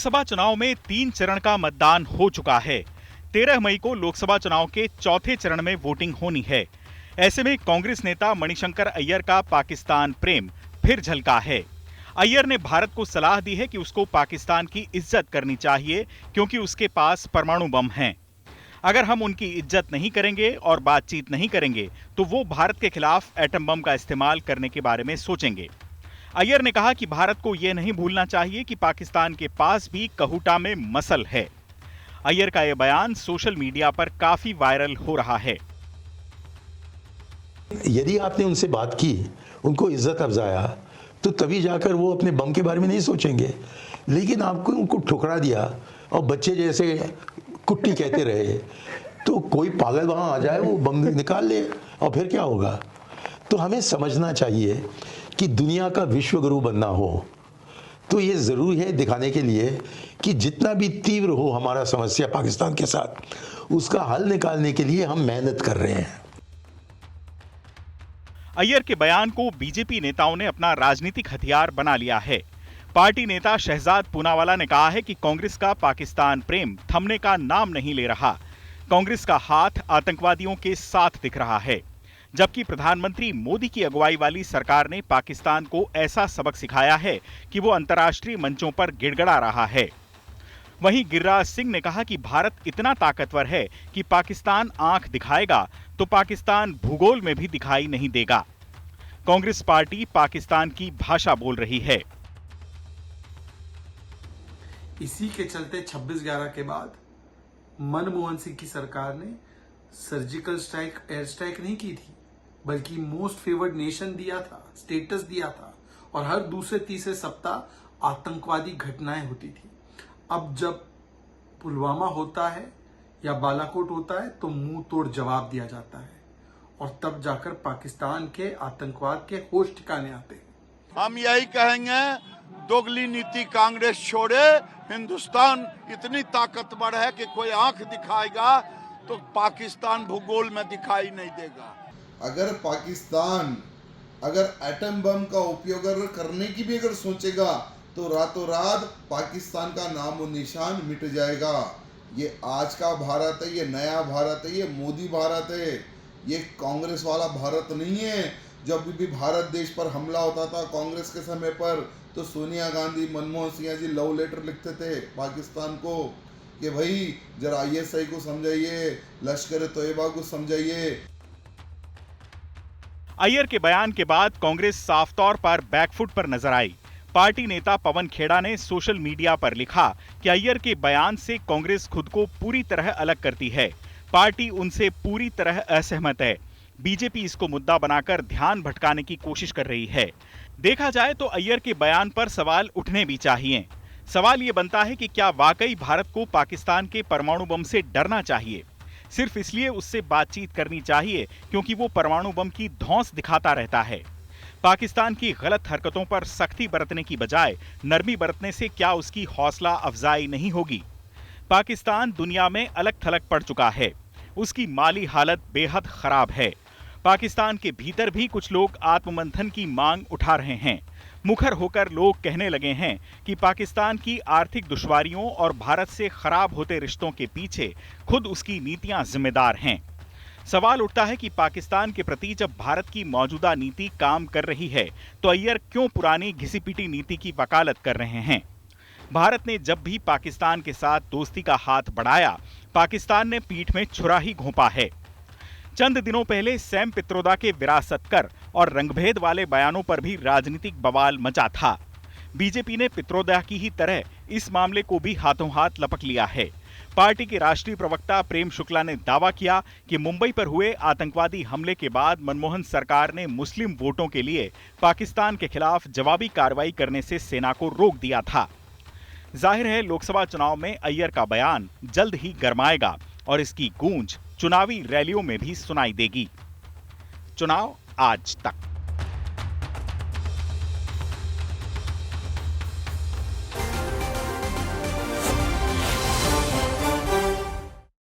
लोकसभा चुनाव में 3 चरण का मतदान हो चुका है। 13 मई को लोकसभा चुनाव के चौथे चरण में वोटिंग होनी है। ऐसे में कांग्रेस नेता मणिशंकर अय्यर का पाकिस्तान प्रेम फिर झलका है। अय्यर ने भारत को सलाह दी है कि उसको पाकिस्तान की इज्जत करनी चाहिए क्योंकि उसके पास परमाणु बम हैं। अगर हम उनकी इज्जत नहीं करेंगे और बातचीत नहीं करेंगे तो वो भारत के खिलाफ एटम बम का इस्तेमाल करने के बारे में सोचेंगे। अय्यर ने कहा कि भारत को यह नहीं भूलना चाहिए कि पाकिस्तान के पास भी कहूटा में मसल है। अय्यर का यह बयान सोशल मीडिया पर काफी वायरल हो रहा है। यदि आपने उनसे बात की, उनको इज्जत अफजाया, तो तभी जाकर वो अपने बम के बारे में नहीं सोचेंगे। लेकिन आपको उनको ठुकरा दिया और बच्चे जैसे कुट्टी कहते रहे, तो कोई पागल वहां आ जाए, वो बम निकाल ले और फिर क्या होगा। तो हमें समझना चाहिए कि दुनिया का विश्व गुरु बनना हो तो ये जरूरी है दिखाने के लिए कि जितना भी तीव्र हो हमारा समस्या पाकिस्तान के साथ, उसका हल निकालने के लिए हम मेहनत कर रहे हैं। अय्यर के बयान को बीजेपी नेताओं ने अपना राजनीतिक हथियार बना लिया है। पार्टी नेता शहजाद पूनावाला ने कहा है कि कांग्रेस का पाकिस्तान प्रेम थमने का नाम नहीं ले रहा। कांग्रेस का हाथ आतंकवादियों के साथ दिख रहा है, जबकि प्रधानमंत्री मोदी की अगुवाई वाली सरकार ने पाकिस्तान को ऐसा सबक सिखाया है कि वो अंतर्राष्ट्रीय मंचों पर गिड़गिड़ा रहा है। वहीं गिरिराज सिंह ने कहा कि भारत इतना ताकतवर है कि पाकिस्तान आंख दिखाएगा तो पाकिस्तान भूगोल में भी दिखाई नहीं देगा। कांग्रेस पार्टी पाकिस्तान की भाषा बोल रही है। इसी के चलते 26/11 के बाद मनमोहन सिंह की सरकार ने सर्जिकल स्ट्राइक, एयर स्ट्राइक नहीं की थी, बल्कि मोस्ट फेवर्ड नेशन दिया था, स्टेटस दिया था, और हर दूसरे तीसरे सप्ताह आतंकवादी घटनाएं होती थी। अब जब पुलवामा होता है या बालाकोट होता है तो मुंह तोड़ जवाब दिया जाता है, और तब जाकर पाकिस्तान के आतंकवाद के होश ठिकाने आते हैं। हम यही कहेंगे, दोगली नीति कांग्रेस छोड़े। हिंदुस्तान इतनी ताकतवर है कि कोई आंख दिखाएगा तो पाकिस्तान भूगोल में दिखाई नहीं देगा। अगर पाकिस्तान एटम बम का उपयोग करने की भी अगर सोचेगा तो रातों रात पाकिस्तान का नाम और निशान मिट जाएगा। ये आज का भारत है, ये नया भारत है, ये मोदी भारत है, ये कांग्रेस वाला भारत नहीं है। जब भी भारत देश पर हमला होता था कांग्रेस के समय पर, तो सोनिया गांधी, मनमोहन सिंह जी लव लेटर लिखते थे पाकिस्तान को कि भाई जरा ISI को समझाइए, लश्कर तोयबा को समझाइए। अय्यर के बयान के बाद कांग्रेस साफ तौर पर बैकफुट पर नजर आई। पार्टी नेता पवन खेड़ा ने सोशल मीडिया पर लिखा कि अय्यर के बयान से कांग्रेस खुद को पूरी तरह अलग करती है। पार्टी उनसे पूरी तरह असहमत है। बीजेपी इसको मुद्दा बनाकर ध्यान भटकाने की कोशिश कर रही है। देखा जाए तो अय्यर के बयान पर सवाल उठने भी चाहिए। सवाल ये बनता है कि क्या वाकई भारत को पाकिस्तान के परमाणु बम से डरना चाहिए? सिर्फ इसलिए उससे बातचीत करनी चाहिए क्योंकि वो परमाणु बम की धौंस दिखाता रहता है। पाकिस्तान की गलत हरकतों पर सख्ती बरतने की बजाय नरमी बरतने से क्या उसकी हौसला अफजाई नहीं होगी? पाकिस्तान दुनिया में अलग थलग पड़ चुका है। उसकी माली हालत बेहद खराब है। पाकिस्तान के भीतर भी कुछ लोग आत्ममंथन की मांग उठा रहे हैं। मुखर होकर लोग कहने लगे हैं कि पाकिस्तान की आर्थिक दुश्वारियों और भारत से खराब होते रिश्तों के पीछे खुद उसकी नीतियां जिम्मेदार हैं। सवाल उठता है कि पाकिस्तान के प्रति जब भारत की मौजूदा नीति काम कर रही है तो अय्यर क्यों पुरानी घिसी पिटी नीति की वकालत कर रहे हैं? भारत ने जब भी पाकिस्तान के साथ दोस्ती का हाथ बढ़ाया, पाकिस्तान ने पीठ में छुरा ही घोंपा है। चंद दिनों पहले सैम पित्रोदा के विरासत कर और रंगभेद वाले बयानों पर भी राजनीतिक बवाल मचा था। बीजेपी ने पित्रोदा की ही तरह इस मामले को भी हाथों हाथ लपक लिया है। पार्टी के राष्ट्रीय प्रवक्ता प्रेम शुक्ला ने दावा किया कि मुंबई पर हुए आतंकवादी हमले के बाद मनमोहन सरकार ने मुस्लिम वोटों के लिए पाकिस्तान के खिलाफ जवाबी कार्रवाई करने से सेना को रोक दिया था। जाहिर है लोकसभा चुनाव में अय्यर का बयान जल्द ही गरमाएगा और इसकी गूंज चुनावी रैलियों में भी सुनाई देगी। चुनाव आज तक।